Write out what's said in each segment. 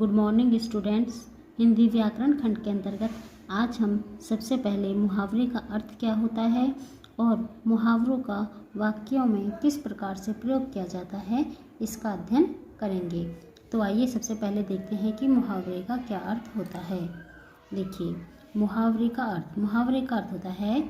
Good morning students. Hindi व्याकरण खंड के अंतर्गत आज हम सबसे पहले मुहावरे का अर्थ क्या होता है और मुहावरों का वाक्यों में किस प्रकार से प्रयोग किया जाता है इसका अध्ययन करेंगे। तो आइए सबसे पहले देखते हैं कि मुहावरे का क्या अर्थ होता है। देखिए, मुहावरे का अर्थ होता है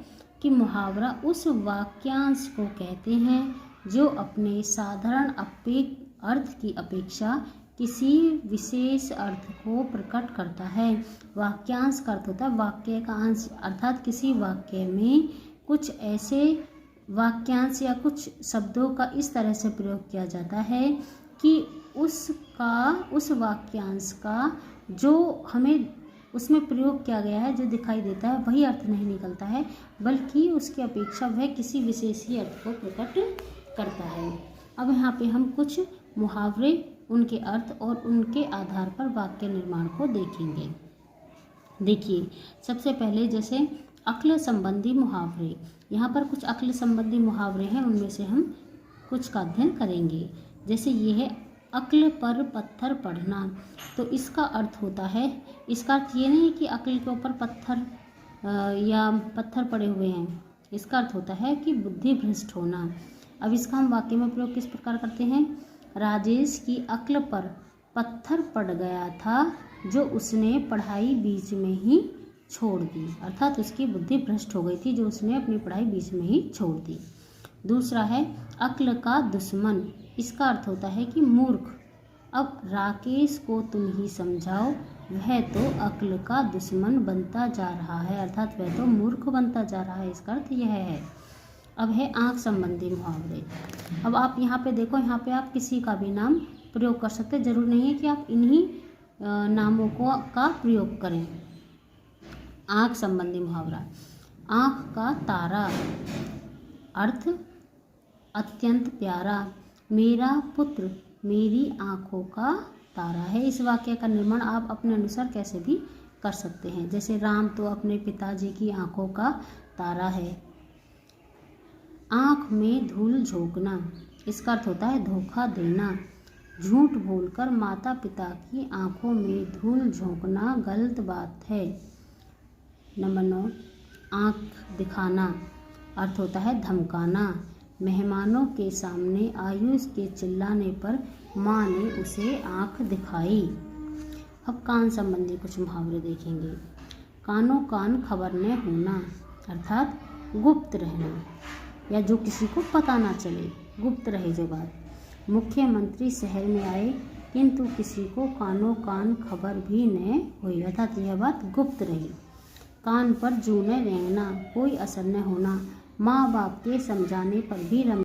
कि मुहावरा उस वाक्यांश को कहते हैं जो अपने साधारण अर्थ की अपेक्षा किसी विशेष अर्थ को प्रकट करता है। वाक्यांश का अर्थ होता है वाक्य का अंश, अर्थात किसी वाक्य में कुछ ऐसे वाक्यांश या कुछ शब्दों का इस तरह से प्रयोग किया जाता है कि उस वाक्यांश का जो हमें उसमें प्रयोग किया गया है जो दिखाई देता है वही अर्थ नहीं निकलता है, बल्कि उसकी अपेक्षा वह किसी विशेष ही अर्थ को प्रकट करता है। अब यहाँ पे हम कुछ मुहावरे, उनके अर्थ और उनके आधार पर वाक्य निर्माण को देखेंगे। देखिए, सबसे पहले जैसे अक्ल संबंधी मुहावरे, यहाँ पर कुछ अक्ल संबंधी मुहावरे हैं, उनमें से हम कुछ का अध्ययन करेंगे। जैसे ये है अक्ल पर पत्थर पड़ना। तो इसका अर्थ होता है, इसका अर्थ ये नहीं कि अक्ल के ऊपर पत्थर पड़े हुए हैं। इसका अर्थ होता है कि बुद्धि भ्रष्ट होना। अब इसका हम वाक्य में प्रयोग किस प्रकार करते हैं। राजेश की अक्ल पर पत्थर पड़ गया था जो उसने पढ़ाई बीच में ही छोड़ दी, अर्थात उसकी बुद्धि भ्रष्ट हो गई थी जो उसने अपनी पढ़ाई बीच में ही छोड़ दी। दूसरा है अक्ल का दुश्मन। इसका अर्थ होता है कि मूर्ख। अब राकेश को तुम ही समझाओ, वह तो अक्ल का दुश्मन बनता जा रहा है, अर्थात वह तो मूर्ख बनता जा रहा है। इसका अर्थ यह है। अब है आँख संबंधी मुहावरे। अब आप यहाँ पे देखो, यहाँ पे आप किसी का भी नाम प्रयोग कर सकते हैं, जरूर नहीं है कि आप इन्हीं नामों का प्रयोग करें। आँख संबंधी मुहावरा। आँख का तारा, अर्थ अत्यंत प्यारा। मेरा पुत्र मेरी आँखों का तारा है। इस वाक्य का निर्माण आप अपने अनुसार कैसे भी कर सकते हैं। जैसे राम तो अपने पिताजी की आँखों का तारा है। आँख में धूल झोंकना। इसका अर्थ होता है धोखा देना। झूठ बोलकर माता पिता की आँखों में धूल झोंकना गलत बात है। नंबर 9, आँख दिखाना। अर्थ होता है धमकाना। मेहमानों के सामने आयुष के चिल्लाने पर माँ ने उसे आँख दिखाई। अब कान संबंधी कुछ मुहावरे देखेंगे। कानों कान खबर न होना, अर्थात गुप्त रहना या जो किसी को पता ना चले, गुप्त रहे जो बात। मुख्यमंत्री शहर में आए किंतु किसी को कानों कान खबर भी न हुई, अर्थात यह बात गुप्त रही। कान पर जू न रेंगना, कोई असर न होना। माँ बाप के समझाने पर भी